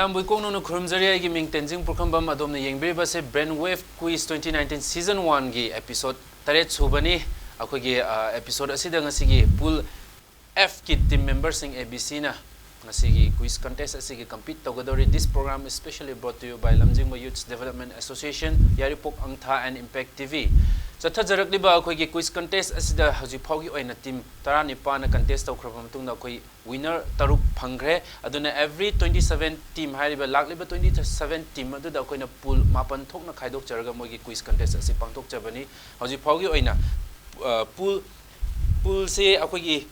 Mayam Buikono no Krumzaria Giming Tenzing Pukambam Adom Yangbase Brainwave Quiz 2019 Season 1 gi episode Taret Subani Akogi episode Asidang Asigi Pool F Kid team members in ABC na Asigi quiz contest asigi compete together. This program is specially brought to you by Lamjingma Youth Development Association, Yairipok, Angtha and Impact TV. So Tajarakli ba akogi quiz contest asida haji phogi oina team tara nipa na contest tawkhra matung na koi winner taruk phangre aduna every 27 team hariba lakliba 27 team aduda koina pool mapan thokna khaidok charaga mogi quiz contest asi pangthok chabani haji phogi oina pool se akogi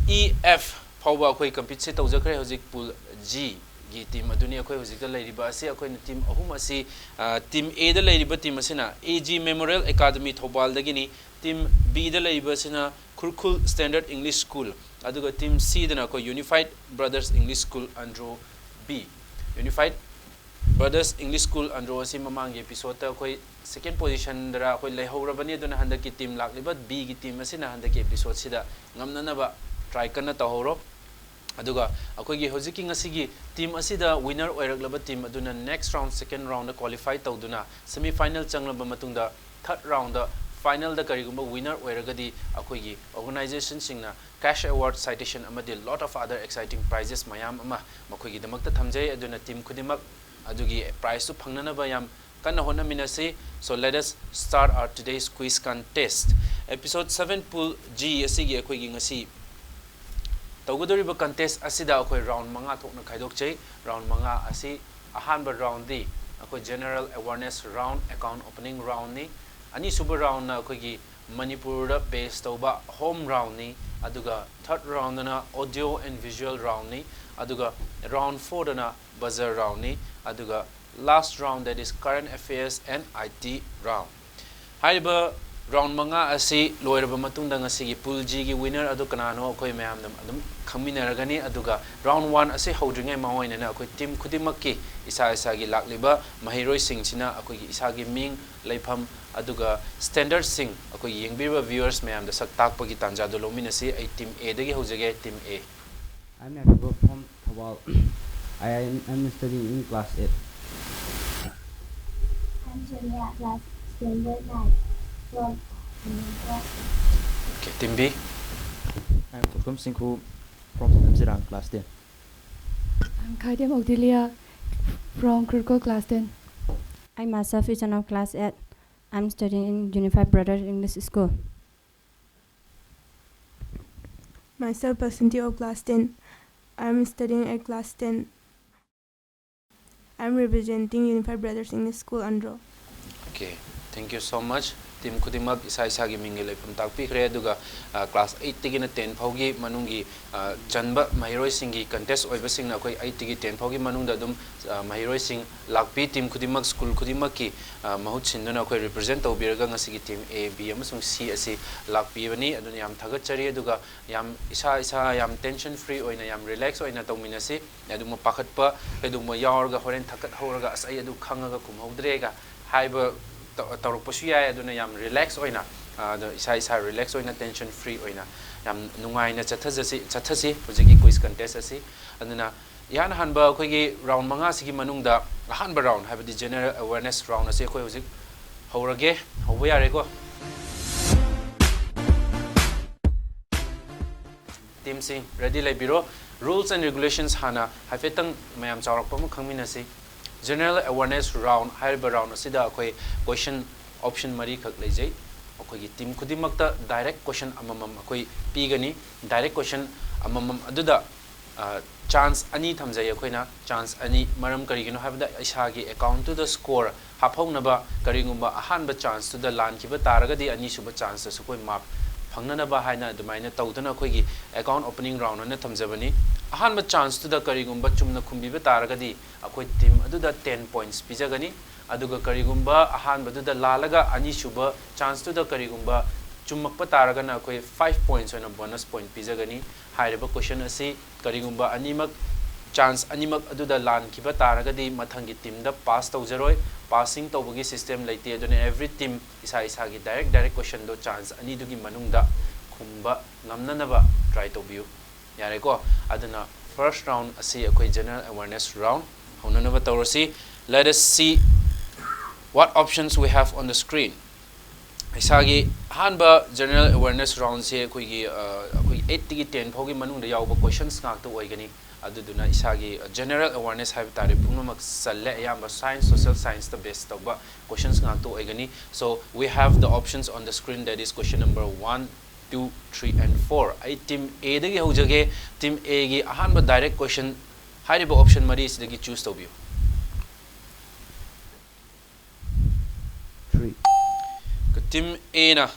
EF Fauba akwai compete se tawjakre hojik pool G gi team aduni akwai hojik da lairiba ase akwai team ahum asi team A da lairiba team asina AG Memorial Academy Thobal dagini team B da lairiba asina Kurkul Standard English School aduga team C da akwai Unified Brothers English School Andro B Unified Brothers English School Andro asi mamangi episode akwai second position dara akwai laihorabani aduna handaki team lakliba B gi team asina handaki episode sida ngamna ba try kana tahoro aduga akogi hojiki ngasigi team asida winner oiraglaba team aduna next round second round qualify tawduna semi final changlaba matungda third round final da karigumba winner oiragadi akogi organization singna cash award citation amadi lot of other exciting prizes mayam ama makogi damakta thamjai aduna team khudimak adugi prize tu phangnana ba yam kana hona minasi. So let us start our today's quiz contest. Episode 7 pool G asigi akogi ngasi Tawgadoriba contest asida akoi round manga thokna khaidok chai round manga asi ahanba round di akoi general awareness round account opening round ni ani suba round na akoi gi Manipur da base tawba home round ni aduga third round na audio and visual round ni aduga round 4 na buzzer round ni aduga last round that is current affairs and IT round. Haiba round manga asi loiraba matungda ngasi gi pool G gi winner adu kanano akoi mayam adum khamineragani aduga round 1 asi hodringai mahoina na akoi team khudimakki isa gi lakliba mahiroi sing china akoi gi isa gi ming leifam aduga standard sing akoi yengbiba viewers mayam da sak takpa gi tanja do lominasi ai team A dagi hojage team A. I'm Yairipok from Thobal. I am studying in class 8. I'm Julia, class standard 9 from Okay, team B. I'm Kukum Singhu from Amsterdam, class 10. I'm Khaidem Ogdilia from Kurkul, class 10. I'm Asaf Ichana of class 8. I'm studying in Unified Brothers English School. Myself, Basanti of class 10. I'm studying at class 10. I'm representing Unified Brothers English School, Andro. Okay, thank you so much. Team Kudimak isa gi mingile pam takpi kre aduga class 8 tigina 10 phaugi manungi chanba mahiroi singi contest oiba singna koi 8 tigi 10 phaugi manungda dum mahiroi sing lakpi team Kudimak school Kudimak ki mahut sinduna koi represent tawbiraga ngasi gi team A B amasung C asi lakpi bani aduna yam thagat chari aduga yam isa yam tension free oina yam relax oina tawminasi aduma pakhatpa eduma yawarga horen thakat horaga asai adu khangaga kumhodrega haiba Tarupasu ya aduna yam relax oina isa relax oina tension free oina yam nungai na chathasi hojiki quiz contest asi aduna yan hanba khoigi round manga sigi manungda hanba round habidi general awareness round ase khoi hojik horage hoba yare ko team C ready laibiro rules and regulations hana hafetang mayam chawrakpa mu khangminasi. General awareness round haiba round asida akoi question option mari khak leijai akoi gi team khudimakta direct question amamam akoi pigani direct question amamam aduda chance ani thamjai akoina chance ani maram karigino habda isa gi account to the score haphaunaba karingumba ahanba chance to the lan kiba taragadi ani suba chance su koi map phangnanaba haina adumaina tawdana akoi gi account opening round na thamjabani ahanba chance to the karigumba chumna khumbiba taragadi akoi team aduda 10 points pijagani aduga karigumba ahanba duda lalaga ani suba chance to the karigumba chummakpa taragana akoi 5 points on a bonus point pijagani haireba question asi karigumba animak chance animak aduda lan kiba taragadi mathangi team da pass tawjaroi passing tawbagi system laite aduna every team isa gi direct question do chance ani dugi manungda khumba ngamnanaba try to view yare ko aduna first round asi akoi general awareness round Haunanaba tawrasi. Let us see what options we have on the screen. Isagi hanba general awareness round se koi 8 to 10 phogi manung da yawba questions ngak to oigani aduduna isagi general awareness have tare punumak salle yamba science social science the best of questions ngak to oigani. So we have the options on the screen, that is question number 1, 2, 3 and 4. I team A dagi hojage team A gi hanba direct question hariba option mari is dagi choose to view. 3. Team A na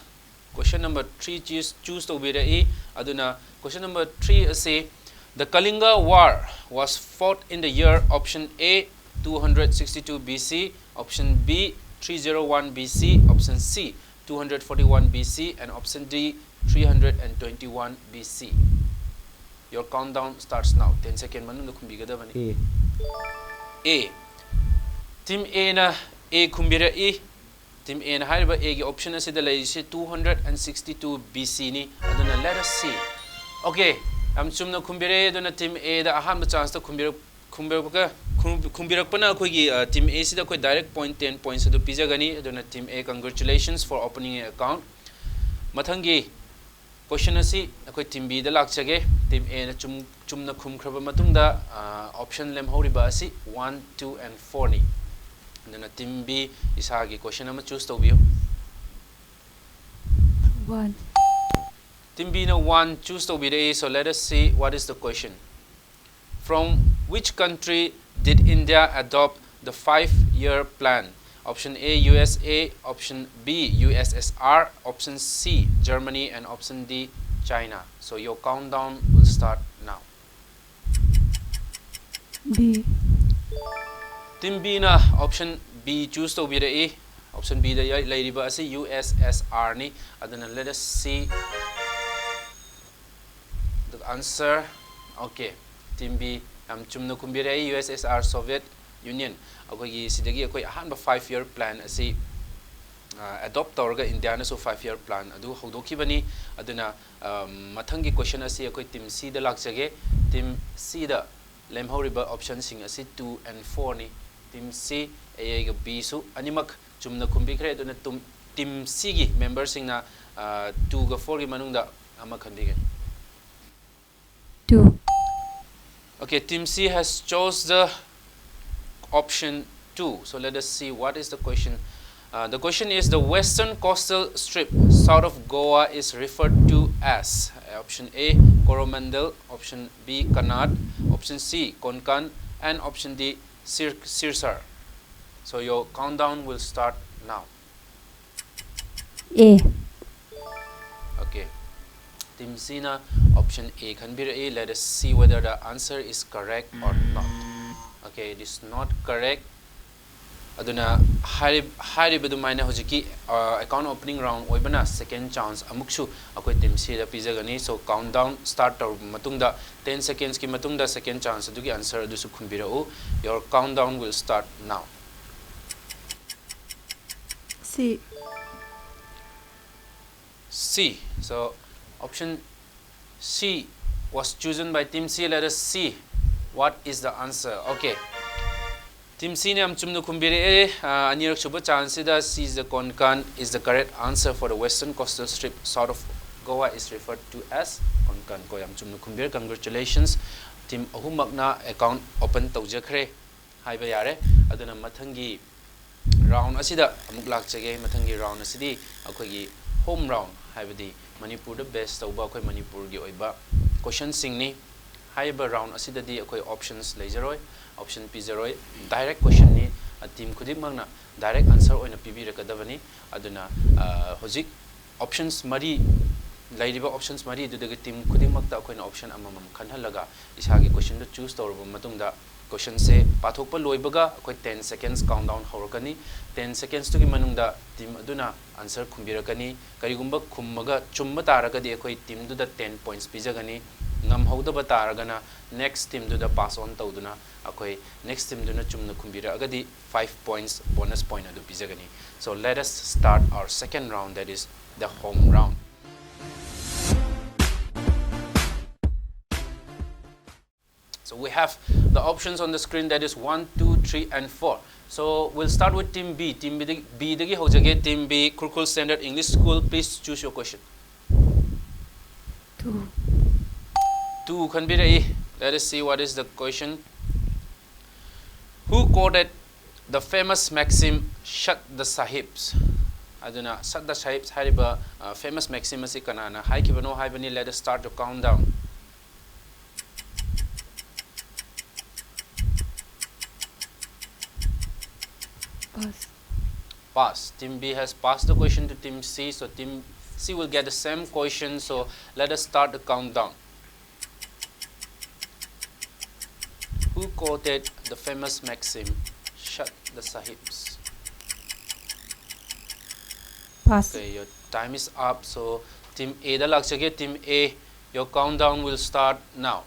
question number 3 choose to be the aduna question number 3 say the Kalinga War was fought in the year option A 262 BC, option B 301 BC, option C 241 BC and option D 321 BC. Your countdown starts now. 10 seconds manung kumbigadavani. A. Team A na A kumbira E. Team A na hariba A gi option asi da lai 262 BC ni aduna let us see. Okay, am chumna kumbire aduna team A da aham chance to kumbirak pana khoi gi team A si da khoi direct point 10 points adu pijagani aduna team A congratulations for opening an account. Mathangi question asi khoi team B da lakchage. Team A na chumna khumkhraba matungda option lem horiba asi 1, 2 and 4 ni. Then team B is hagi question number choose to view. 1. Team B no 1 choose to be the. So let us see what is the question. From which country did India adopt the 5-year plan? Option A USA, option B USSR, option C Germany and option D China. So your countdown will start now. B. Team B na option B choose to be the. Option B the lady ba asi USSR ni aduna let us see the answer. Okay, team B am chumna kumbira USSR Soviet Union akoi sidagi akoi ahanba 5-year plan asi adopt tawraga India na so 5-year plan adu hodokibani aduna mathangi question asi akoi team C da lakjage. Team C da lemhoriba option sing asi 2 and 4 ni. Team C A ga B su animak chumna kumbikre aduna team C gi members sing na 2 ga 4 gi manungda ama khandigen. 2. Okay, team C has chose the option 2. So let us see what is the question. The question is the western coastal strip south of Goa is referred to as option A Coromandel, option B Kannad, option C Konkan and option D Sirsar. So your countdown will start now. A. Okay. Team C na option A can be A. Let us see whether the answer is correct or not. Okay, it is not correct. Aduna haribadu maina hojiki account opening round oibana second chance amukshu akoi team C da pijagani. So countdown start tor matungda 10 seconds ki matungda second chance adugi answer adu su khumbirau. Your countdown will start now. C. C. So option C was chosen by team C. Let us see what is the answer. Okay. Team C ne am chumnu kumbire anirak shuba chance da C is the Konkan is the correct answer for the western coastal strip south of Goa is referred to as Konkan. Ko am chumnu kumbire. Congratulations. Team ahumakna account open tawjakhre haiba yare. Aduna mathangi round asida amuk lakchage. Mathangi round asidi akogi home round haibadi Manipur the best tawba akoi Manipur gi oiba question sing ni haiba round asida di akoi options lejaroi option pizaroi direct question ni team khudik magna direct answer oina pibirakadabani aduna hojik options mari lairiba options mari dudaga team khudik makta akoina option amamam khanhalaga isagi question to choose tawrba matungda question se pathokpa loibaga akoi 10 seconds countdown horakani 10 seconds to gi manungda team aduna answer khumbirakani karigumba khummaga chumma taragadi akoi team du da 10 points pijagani ngam hodaba taragana next team du da pass on tawduna akoi next team du na chumna khumbira agadi 5 points bonus point adu pijagani. So let us start our second round, that is the home round. So we have the options on the screen, that is 1, 2, 3, and 4. So we'll start with Team B. Team B dagi hojage. Team B, Kurkul Standard English School. Please choose your question. 2. 2 can be the. Let us see what is the question. Who quoted the famous maxim, "Shut the Sahibs"? Aduna "Shut the Sahibs" hariba famous maxim asi kanana haikibano haibani. Let us start the countdown. Pass. Pass. Team B has passed the question to Team C, so Team C will get the same question. So let us start the countdown. Who quoted the famous maxim, "Shut the Sahibs"? Pass. Okay, your time is up. So Team A da laksage. Team A, your countdown will start now.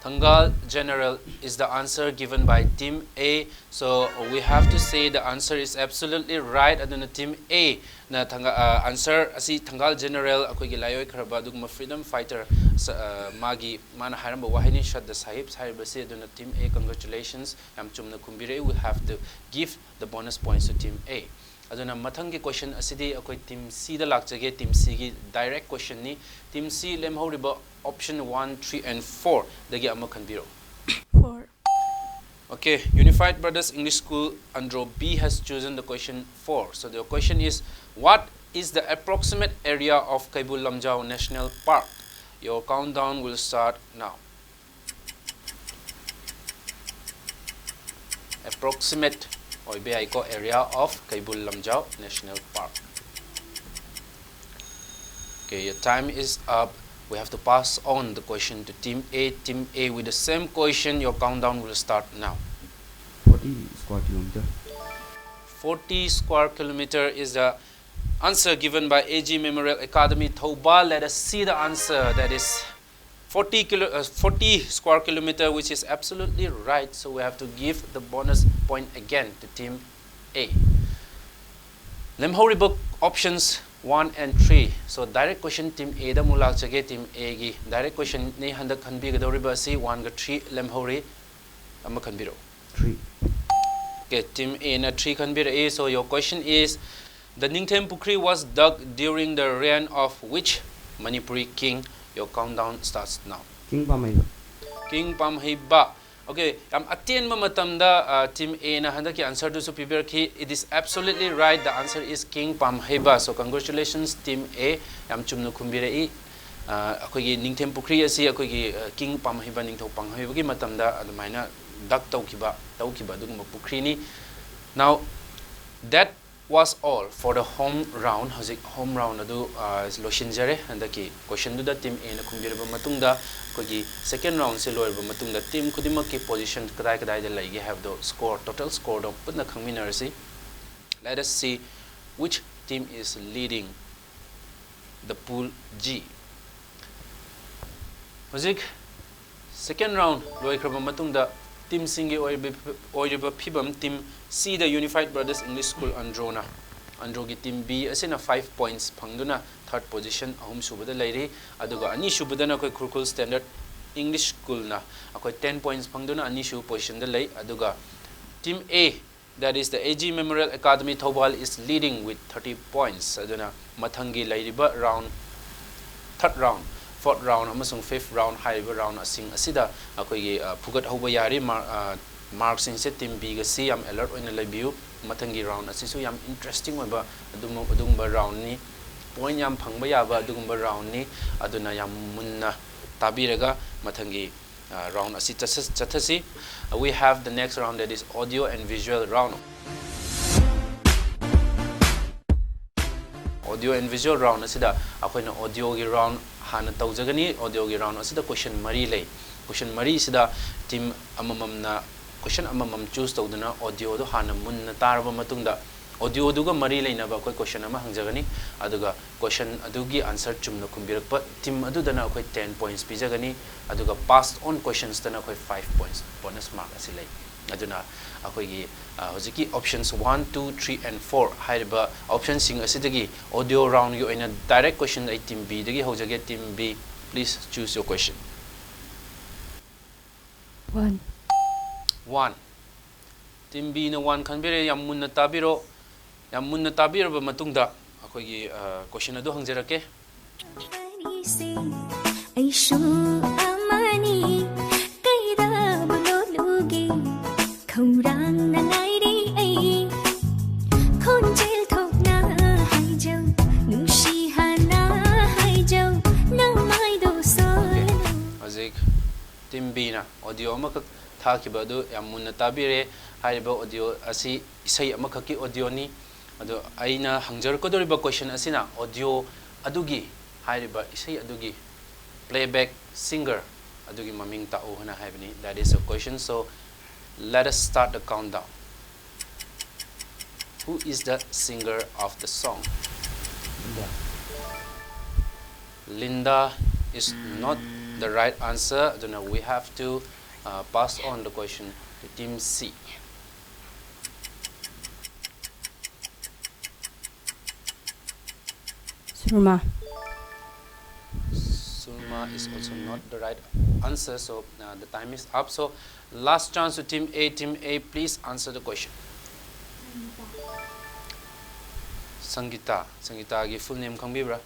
Thangal General is the answer given by Team A. So we have to say the answer is absolutely right. Aduna Team A na answer asi Thangal General akogi layoi kharaba dugma freedom fighter magi mana haramba wahini "Shut the Sahibs" haribase. Aduna Team A, congratulations, yam chumna kumbire. We have to give the bonus points to Team A. Aduna mathangi question asidi akoi Team C da lakjage. Team C gi direct question ni. Team C lemhoriba option 1, 3, and 4 dagi amma kanbiro. 4. Okay, Unified Brothers English School Andro B has chosen the question 4. So the question is, what is the approximate area of Kaibul Lamjao National Park? Your countdown will start now. Approximate area of Kaibul Lamjao National Park. Okay, your time is up. We have to pass on the question to Team A. Team A with the same question. Your countdown will start now. 40 square kilometer. 40 square kilometer is the answer given by AG Memorial Academy, Thoubal. Let us see the answer. That is 40 square kilometer, which is absolutely right. So we have to give the bonus point again to Team A. Lemhori book options 1 and 3. So direct question Team A da mulak chage. Team A gi direct question ni handak khanbi gadoriba si 1 ga 3 lemhori amma khanbiro. 3. Okay, Team A na 3 khanbira A. So your question is, the Ningthem Pukri was dug during the reign of which Manipuri king? Your countdown starts now. King Pamaiba. King Pamheiba. Okay, am atin ma matamda Team A na handaki answer to superior ki. It is absolutely right. The answer is King Pamheiba. So congratulations Team A. Am chumnu kumbira I. Akogi Ningthem Pukri asi akogi King Pamheiba Ningtho Pamheiba ki matamda adumaina dak taukiba duguma pukri ni. Now that was all for the home round. Hojik home round adu loshinjare handaki question du da Team A na kumbiraba matungda kogi second round se loirba matungda team kudima ki position kadai da laigi have the score, total score do putna khangminarasi. Let us see which team is leading the pool G. Hojik second round loikraba matungda Team Singi oiriba phibam Team C, the Unified Brothers English School Androna. Androgi Team B asina 5 points phangduna third position ahum subada lairi. Aduga ani subadana koi Kurkul Standard English School na akoi 10 points phangduna ani shu position da lai. Aduga Team A, that is the AG Memorial Academy Thoubal, is leading with 30 points. Aduna mathangi lairiba round, third round, fourth round amasung fifth round haiba round asing asida akoi phugat hoba yari marks in set Team B ga C am alert oina laibiu. Mathangi round asisu yam interesting oiba adumba round ni point yam phangba yaba adumba round ni aduna yam munna tabiraga mathangi round asi chathasi. We have the next round, that is audio and visual round. Audio and visual round asida akoina audio gi round hana taujagani. Audio gi round asida question mari lay. Question mari sida team amamam na question amamam choose tawduna audio do hana munna taraba matungda audio duga mari lainaba koi question ama hangjagani. Aduga question adugi answer chumna kumbirakpa team adudana koi 10 points pijagani. Aduga passed on questions dana koi 5 points bonus mark asilai. Aduna akoigi hojiki options 1, 2, 3, and 4 haiba options sing asidagi audio round gi oina direct question ai Team B dagi hojage. Team B, please choose your question. 1. 1 team B na 1 khanbire yam munna tabiro ba matungda akoigi question adu hangjarake aishu amani kaida bololugi khorang na lairi ai khonjel thokna haijau nushi hana haijau nang mai do so azik team B na audio ma thakiba adu yam munna tabire haiba audio asi isai amakaki audio ni ado aina hangjar ko doriba question asina audio adugi haiba isai adugi playback singer adugi maming ta o hana haibani that is a question. So let us start the countdown. Who is the singer of the song? Linda is not the right answer. Then we have to pass on the question to team C. Surma. Surma is also not the right answer. So the time is up. So last chance to team A. Team A, please answer the question. Sangita. Sangita gi full name khangbibra?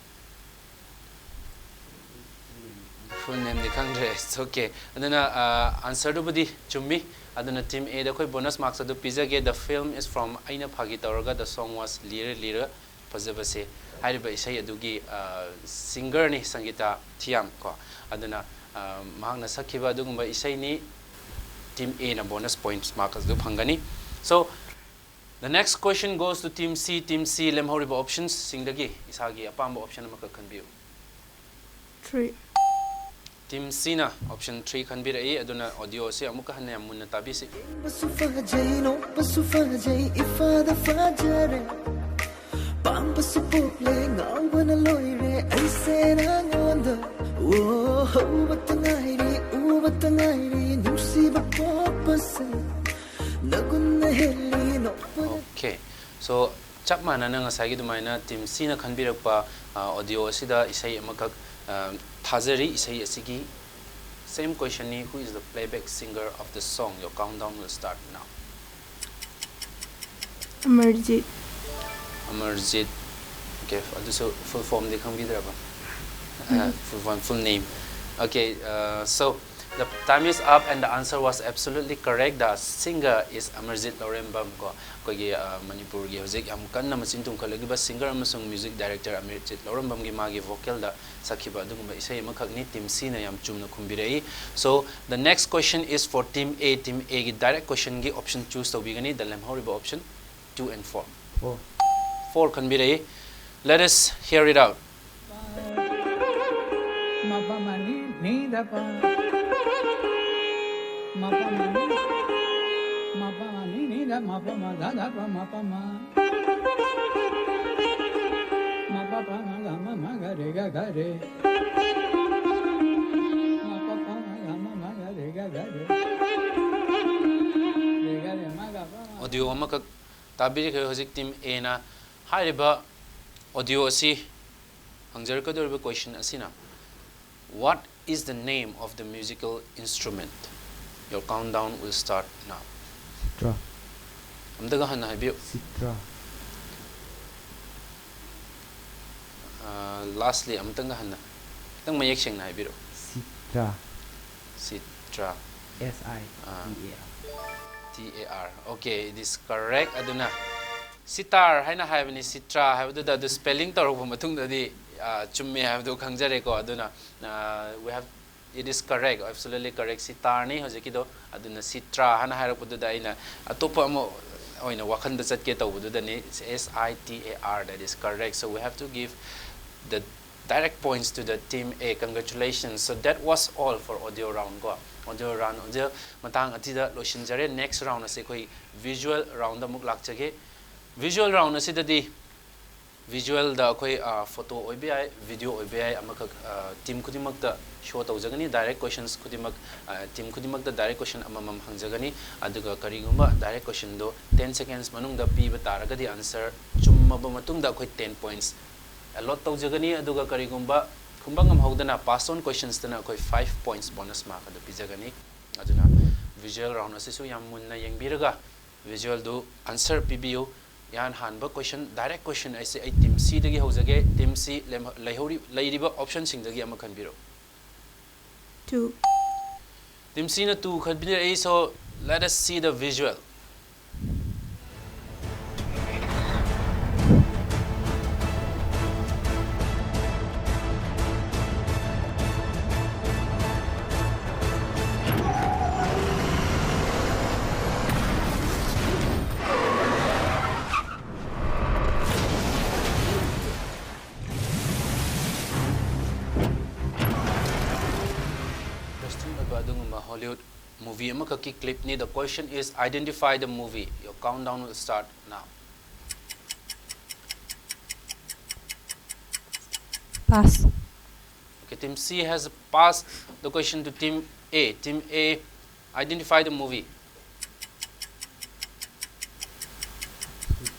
Full name di khangre. It's okay. Aduna answer do budi chummi. Aduna team A da koi bonus marks adu pizage. The film is from Aina Phagi Tauraga. The song was Lira Lira Pazabase. Haiba isai adugi singer ni Sangita Thiam ko. Aduna mahangna sakhiba adugumba isai ni team A na bonus points marks adu phangani. So the next question goes to team C. Team C lemhoriba options singdagi isagi apamba option amaka khanbiu. 3. Team C na option 3 khanbirai aduna audio se amuka hanna munna tabisi. Okay, so chap mana na ngasai gi dumaina team C na khanbirakpa audio sida isai amakak thazari isai asigi same question ni who is the playback singer of the song. Your countdown will start now. Amarjit. Amarjit. Okay, so full form de khanbidraba. Full name. Okay, so the time is up and the answer was absolutely correct. The singer is Amarjit Laurembam ko kogi Manipur gi hojik am kanna machin tum khalagiba singer amasung music director Amarjit Laurembam gi magi vocal da sakhiba adugumba isai amakhakni team C na yam chumna khumbirai. So the next question is for team A. Team A gi direct question gi option choose to bigani the lemhoriba option 2 and 4. 4 khanbirai. Let us hear it out. Audio amakak tabiri khay hojik team A na haiba audio asi hangjar ka dorba question asina. What is the name of the musical instrument? Your countdown will start now. Sitra. Amdaga hanna habiyo. Sitra. Lastly, amtanga hanna. Tang mayek sing na habiro. Sitra. Sitra. S-I-T-A-R. T-A-R. Okay, it is correct. Aduna. Sitar haina haibani sitra haibdu da the spelling tarok matung da di chumme haibdu khangjare ko aduna we have it is correct, absolutely correct. Sitar ni hojiki do aduna sitra hana hairapudu da ina atopa amo oina wakhanda chatke tawbudu da ni S-I-T-A-R. That is correct. So we have to give the direct points to the team A. Congratulations. So that was all for audio round ko. Audio round audio matang atida loishinjare. Next round ase koi visual round amuk lakchage. Visual round asidadi visual da koi photo oibai video oibai amakak team kudimak da show tawjagani direct questions kudimak team kudimak da direct question amamam hangjagani aduga karigumba direct question do 10 seconds manung da piba taragadi answer chummaba matung da koi 10 points allot tawjagani aduga karigumba kumbangam hogdana pass on questions dana koi 5 points bonus mark adu pijagani aduna visual round asisu yam munna yengbiraga visual do answer pibiu yan hanba question direct question I say team C dagi hojage team C lairiba option sing dagi ama khanbiro 2. team C na 2 khanbira so let us see the visual. Hollywood movie amakaki clip ni. The question is identify the movie. Your countdown will start now. Pass. Okay, team C has passed the question to team A. Team A, identify the movie.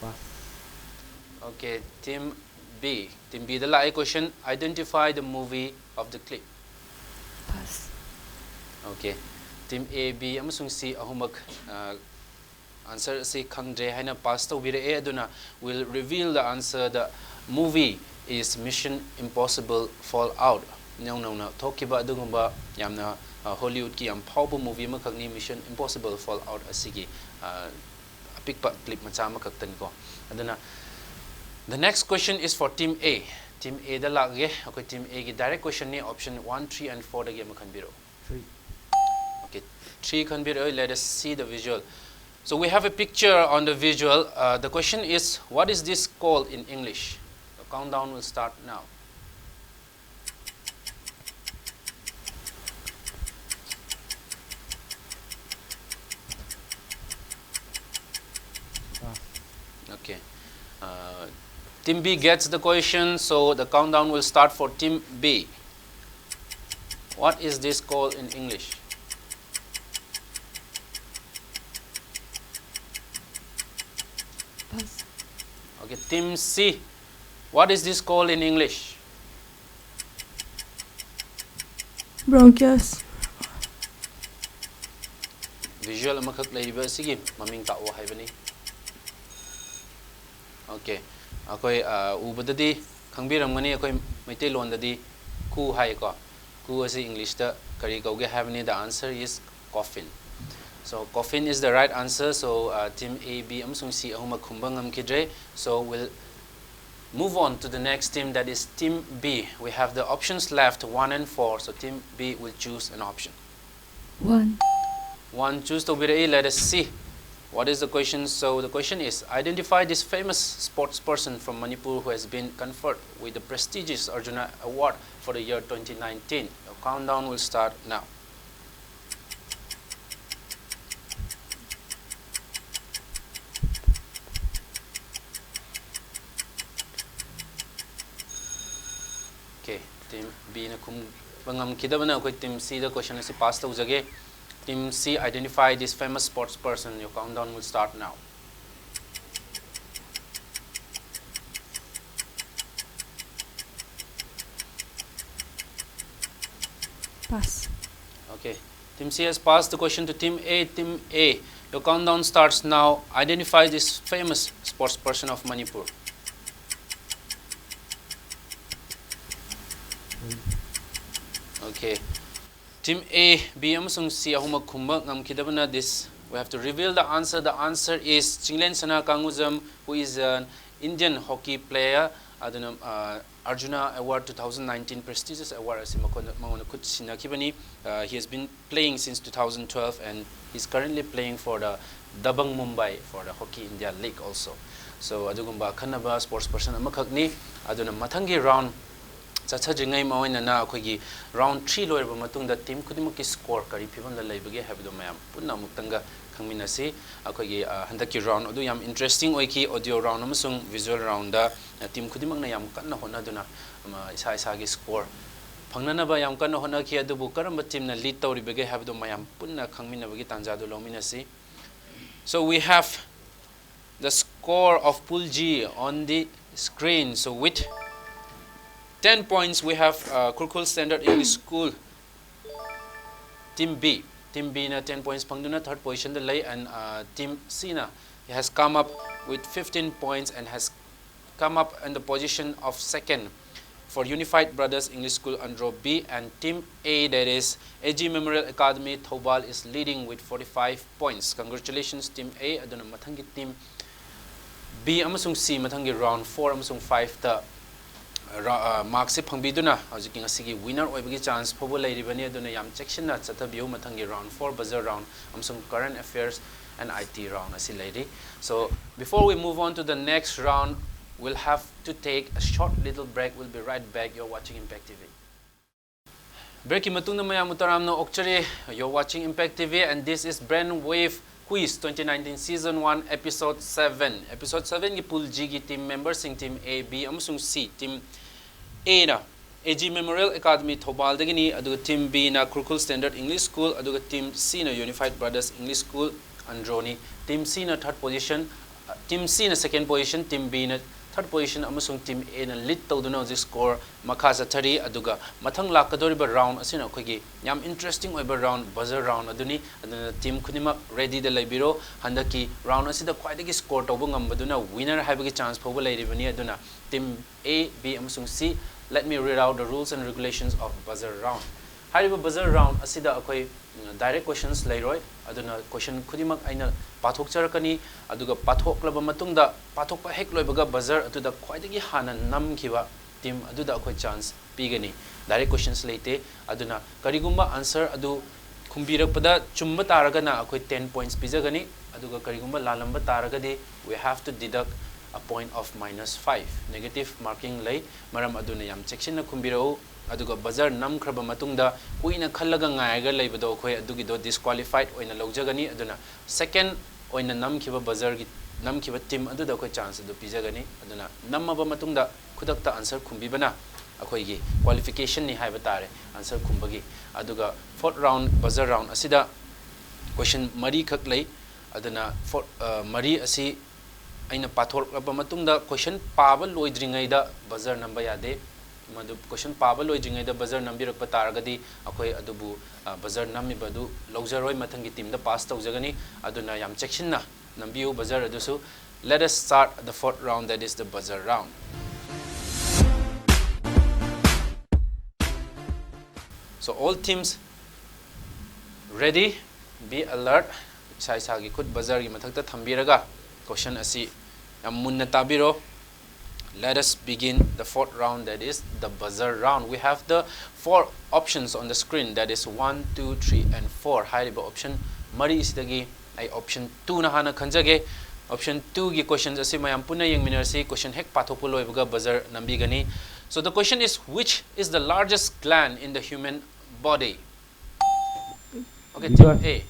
Pass. Okay, team B. Team B, the last question, identify the movie of the clip. Pass. Okay, team A, B, amasung C ahumak answer si khangdre haina pass to bire A aduna will reveal the answer. The movie is Mission Impossible Fallout. Nyong na thokiba adugumba yamna Hollywood ki yam phawbu movie makhakni Mission Impossible Fallout asigi apikpa clip macha makhaktan ko aduna. The next question is for team A. Team A da lage okay, team A ki direct question ni option 1, 3 and 4 da gi makhanbiro. 3. Okay, 3 can be. Let us see the visual. So we have a picture on the visual. The question is, what is this called in English? The countdown will start now. Pass. Okay. Team B gets the question, so the countdown will start for team B. What is this called in English? Pass. Okay, team C. What is this called in English? Bronchus. Visual amakak laiba sige maming tao haibani. Okay, akoi ubadadi khangbiram ngani akoi maitai lon dadi ku hai ko ku asi English da kari kauge haibani. The answer is coffin. So coffin is the right answer. So team A, B amsung C ahuma khumbangam kidre. So we'll move on to the next team, that is team B. We have the options left 1 and 4. So team B will choose an option. 1. 1 choose to be. Let us see what is the question. So the question is, identify this famous sports person from Manipur who has been conferred with the prestigious Arjuna Award for the year 2019. The countdown will start now. Okay, team B na kum bangam kidabana ko team C the question is passed to jage. Team C, identify this famous sports person. Your countdown will start now. Pass. Okay, team C has passed the question to team A. Team A, your countdown starts now. Identify this famous sports person of Manipur. Okay, team A, B amasung C ahuma khumba ngam kidabana this. We have to reveal the answer. The answer is Chinglen Sana Kanguzam, who is an Indian hockey player. Arjuna Award 2019 prestigious award as he has been playing since 2012 and he's currently playing for the Dabang Mumbai for the Hockey India League also. So adugumba khanaba sports person amakhakni aduna mathangi round chachajingai maoina na akhoi round 3 loirba matungda team khudimaki score kari phibam la leibage habido mayam punna muktanga khangminasi akhoi handaki round adu yam interesting oiki audio round amasung visual round da team khudimak na yam kanna honaduna isa isa gi score phangnana ba yam kanna hona ki adubu karamba team na lead tawribage habido mayam punna khangminabagi tanjadu lominasi. So we have the score of Pool G on the screen. So with 10 points we have Kurkul Standard English School team B team B na 10 points pangduna third position the lay, and team C na has come up with 15 points and has come up in the position of second for Unified Brothers English School Andro B, and team A, that is AG Memorial Academy Thobal, is leading with 45 points. Congratulations team A. Aduna mathangi team B amasung C mathangi round 4 amasung 5 ta marks se phangbiduna hauji ngasigi winner oibagi chance phobo leiribani, aduna yam section na chathabiu mathangi round 4 buzzer round amasung current affairs and IT round asi leiri. So before we move on to the next round, we'll have to take a short little break. We'll be right back. You're watching Impact TV. Break matungna mayam utaramno okchari. You're watching Impact TV, and this is Brainwave Quiz 2019 Season 1 Episode 7. Episode 7 gi pool G gi team members sing team A, B amasung C. Team A na AG Memorial Academy Thobal dagini, aduga team B na Kurkul Standard English School, aduga team C na Unified Brothers English School Androni. Team C na third position, team C na second position, team B na third position amasung team A na lead tawduna hojik score makha chathari. Aduga mathang lakadoriba round asina akhoi yam interesting oiba round buzzer round aduni, aduna team khunimak ready da laibiro. Handaki round asida khwaidagi score tawba ngambaduna winner haibagi chance phoba lairibani. Aduna team A, B amasung C. Let me read out the rules and regulations of buzzer round. Hariba buzzer round asida akhoi direct questions lairoi, aduna question khudimak aina pathok charakani, aduga pathok laba matungda pathok pa hek loibaga buzzer atuda khwaidagi hana namkhiba team aduda akhoi chance pigani. Direct questions leite, aduna karigumba answer adu khumbirakpada chumba taragana akhoi 10 points pijagani, aduga karigumba lalamba taragadi we have to deduct a point of -5 negative marking lay. Maram aduna yam section na khumbirau, aduga buzzer nam khraba matungda kuina khallaga ngaiga leibado khoi adugi do disqualified oina logjagani. Aduna second oina nam khiba buzzer gi nam khiba team aduda khoi chance adu pijagani. Aduna namaba matungda khudakta answer khumbibana akhoi gi qualification ni haiba tare answer khumbagi. Aduga fourth round buzzer round asida question mari khak lay, aduna fourth mari asi aina pathor laba matungda question paba loidringai da buzzer number yade. Madu question paba loidringai da buzzer nambirak pataragadi akhoi adubu buzzer namibadu logzaroi mathangi team da pass tawjagani. Aduna yam section na nambiu buzzer adusu. Let us start the fourth round, that is the buzzer round. So all teams ready, be alert. Sai sagi khut buzzer gi mathakta thambiraga question asi yam munna tabiro. Let us begin the fourth round, that is the buzzer round. We have the 4 options on the screen, that is 1, 2, 3 and 4. Hariba option mari isidagi ai option 2 na hana khanjage. Option 2 gi questions asi mayam punna yengminarsi. Question hek pathopu loibaga buzzer nambigani. So the question is, which is the largest gland in the human body? Okay, team A.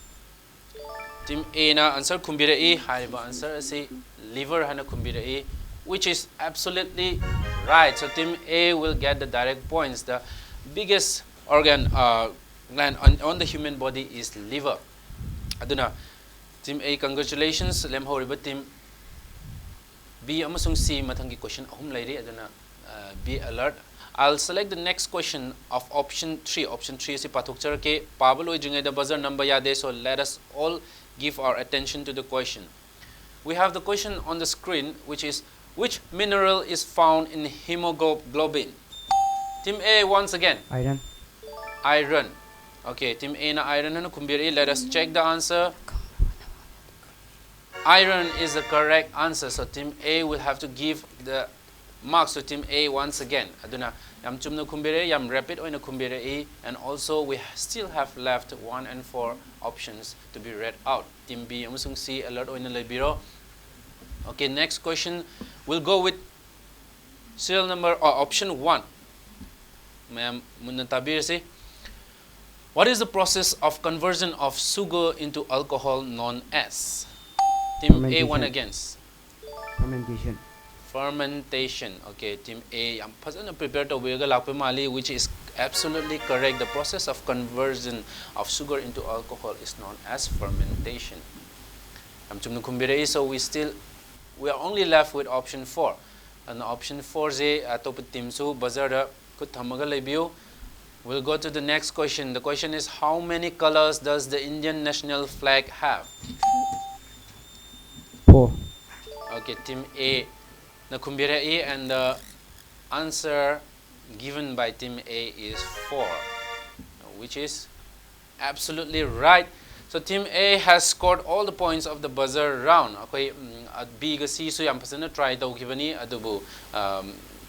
Team A na answer khumbira hariba answer asi liver hana khumbira, which is absolutely right. So team A will get the direct points. The biggest organ gland on the human body is liver. Aduna team A, congratulations. Lemhoriba team B amasung C mathangi question ahum lairi. Aduna be alert. I'll select the next question of option 3. Option 3 is pathok charake pabalo ijingai the buzzer number yade. So let us all give our attention to the question. We have the question on the screen, which is, which mineral is found in hemoglobin? Team A once again. Iron. Iron. Okay, team A na iron na kumbiri. Let us check the answer. Iron is the correct answer. So team A will have to give the marks to team A once again. Aduna yam chumna kumbiri, yam rapid oina kumbiri, and also we still have left 1 and 4 options to be read out. Team B amusung C alert oina lebiro. Okay, next question. We'll go with serial number or option 1. Ma'am Munatabir say, what is the process of conversion of sugar into alcohol known as? Team A one against. Fermentation. Fermentation. Okay, team A. I'm prepared to which is absolutely correct. The process of conversion of sugar into alcohol is known as fermentation. So we are only left with option 4. And option 4 is top team so bazar could tamaga lebiu. We'll go to the next question. The question is, how many colors does the Indian national flag have? 4. Okay, team A nakumbira A, and the answer given by team A is 4, which is absolutely right. So team A has scored all the points of the buzzer round. Okay, B ga C so yam phasana try tawkhibani adubu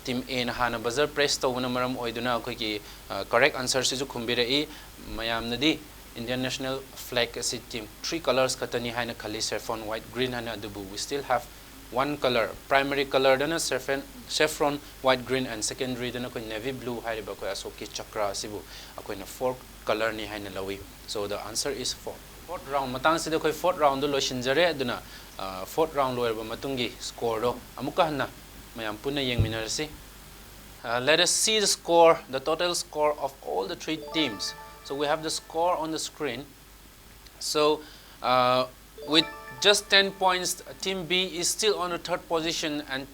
team A na hana buzzer press tawna maram oiduna akoi ki correct answer sisu khumbira E mayam nadi Indian national flag asi team 3 colors katani haina khali saffron white green hana adubu we still have one color primary color dana saffron white green and secondary dana koi navy blue hariba koi asoki chakra sibu akoi na 4 color ni haina lawi. So the answer is 4. Fourth round matang sida koi fourth round do lo shinjare aduna fourth round loiba matungi score do amuka hanna mayam punna yengminarsi. Let us see the score, the total score of all the 3 teams. So we have the score on the screen. So with just 10 points, team B is still on the 3rd position, and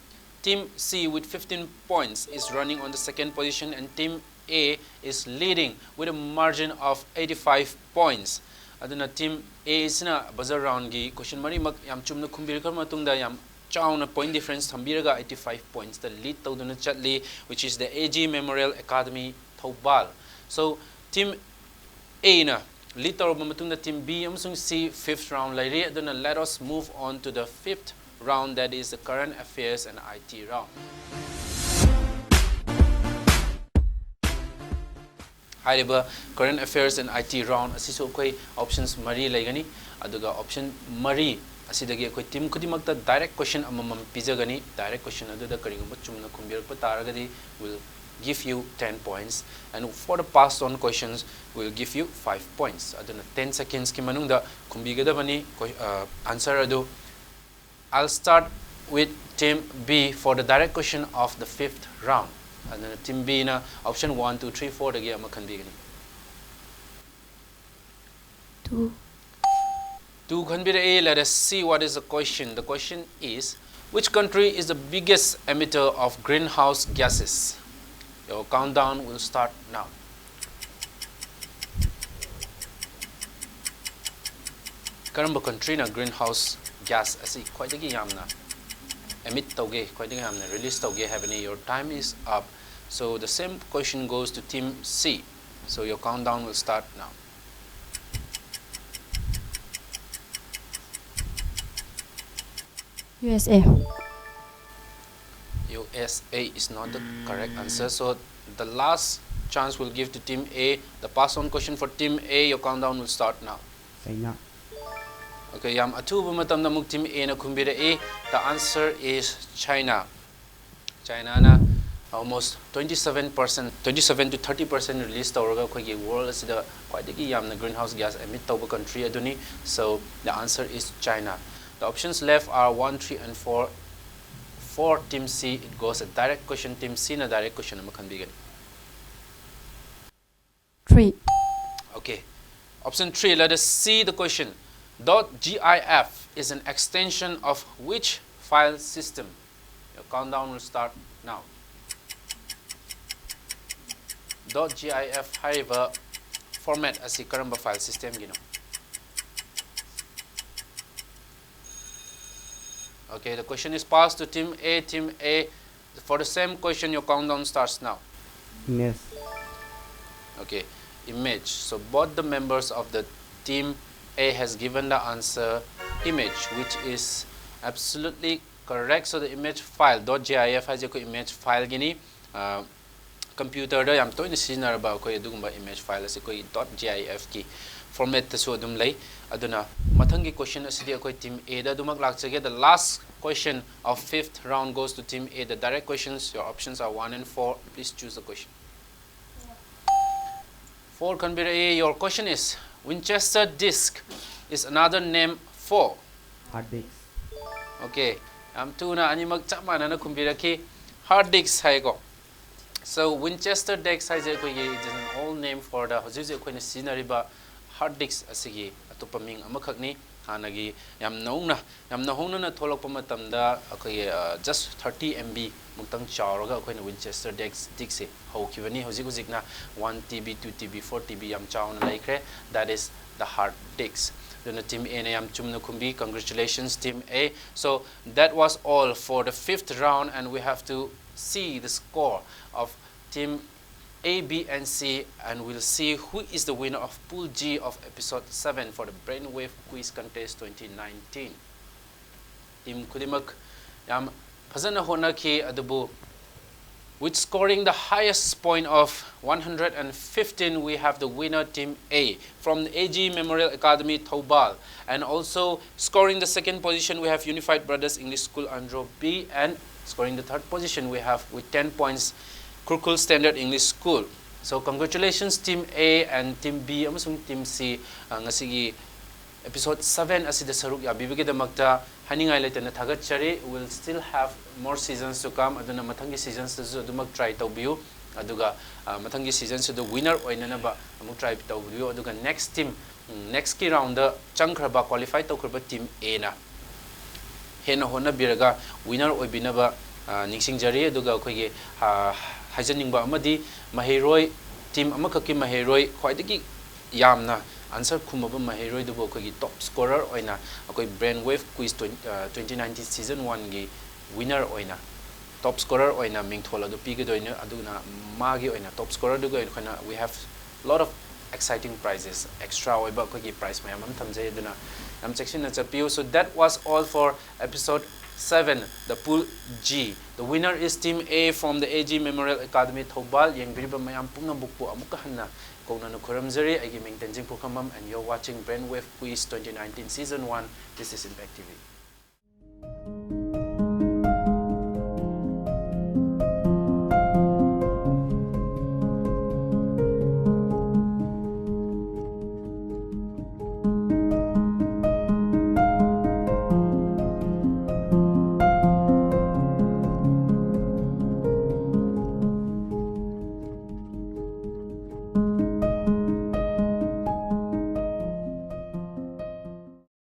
team C with 15 points is running on the 2nd position, and team A is leading with a margin of 85 points. Aduna team A is na buzzer round gi question mari mak yam chumna khumbir kar matungda yam chauna point difference thambiraga 85 points the lead tawduna chatli, which is the AG Memorial Academy Thoubal. So team A na lead tawba matungda team B amsung C 5th round lairi. Aduna let us move on to the 5th round, that is the current affairs and IT round. Hariba current affairs and IT round asiso koi options mari laigani aduga option mari asidagi koi team kudimakta direct question amamam pijagani. Direct question aduda karigumba chumna khumbirpa taragadi will give you 10 points, and for the passed on questions will give you 5 points. Aduna 10 seconds ki manungda khumbigadabani answer adu. I'll start with team B for the direct question of the 5th round. And then team B na option 1, 2, 3, 4 dagi ama khanbigani. 2. 2 khanbira A. Let us see what is the question. The question is, which country is the biggest emitter of greenhouse gases? Your countdown will start now. Karamba country na greenhouse gas asi khwaidagi yamna emit tauge khwaidagi yamna release tauge haveni. Your time is up. So the same question goes to team C. So your countdown will start now. USA. USA is not the correct answer. So the last chance will give to team A. The pass on question for team A. Your countdown will start now. China. Okay, yam atuba matamda muk team A na khumbira A. The answer is China. China na almost 27%, 27 to 30% release tawraga khoi world asida khwaidagi yamna greenhouse gas emit tawba country aduni. So the answer is China. The options left are 1, 3 and 4. For team C it goes a direct question. Team C na direct question ama khanbigani. 3. Okay, option 3, let us see the question. .gif is an extension of which file system? Your countdown will start now. .gif hariba format asi karamba file system gino. Okay, the question is passed to team A. Team A, for the same question your countdown starts now. Yes. Okay, image. So both the members of the team A has given the answer image, which is absolutely correct. So the image file .gif has a image file gini computer da yam toy ni sinar ba ko edugumba image file asi ko .gif ki format ta so dum lay aduna mathangi question asidi ko team A da dumak lakchage. The last question of 5th round goes to team A. The direct questions, your options are 1 and 4. Please choose the question. 4 Kanbira A, your question is, Winchester disk is another name for Hard disk. okay am tuna animak chamana na kumbira ki hard disk hai go. So Winchester disk hai je ko ye is an old name for the hoji je ko ni sinari ba hard disk asigi atupaming amakhakni. hanagi yam nauna na tholok pa matamda akai just 30 MB muktang chawraga akoina Winchester disk se hokibani hojik na 1 TB 2 TB 4 TB yam chawna laikre. That is the hard disks. Then team A na yam chumna kumbi. Congratulations team A. So that was all for the 5th round, and we have to see the score of team A, B, and C, and we'll see who is the winner of Pool G of episode 7 for the Brainwave Quiz Contest 2019. Team Kudimak yam phazana honaki adubu. With scoring the highest point of 115, we have the winner team A from the AG Memorial Academy Thoubal, and also scoring the 2nd position we have Unified Brothers English School Andro B, and scoring the 3rd position we have with 10 points Kurkul Standard English School. So congratulations team A and team B amasung team C ngasigi episode 7 asida saruk yabibige damakta haningai letana thagatchari. Will still have more seasons to come. Aduna mathangi seasons su adumak try tawbiu aduga mathangi seasons the winner oinana ba amuk try tawbiu aduga next team next ki round da changkraba qualify tawkraba team A na hena hona biraga winner oibinaba ningsingjari aduga khoige hajaningba amadi mahiroi team amakaki mahiroi khwaidagi yamna answer khumaba mahiroi dubo khoigi top scorer oina akoi Brainwave Quiz 2019 season 1 gi winner oina top scorer oina mingthola du pigedoina aduna magi oina top scorer du goin khona. We have lot of exciting prizes extra oiba khoigi prize mayam thamjai aduna am section na chapiu. So that was all for episode 7, the Pool G. The winner is team A from the AG Memorial Academy Thoubal. Yengbiriba mayam pungna bukpo amuka hanna kona no khuramjari agi ming tenjing pukhamam, and you're watching Brainwave Quiz 2019 season 1. This is Impact TV.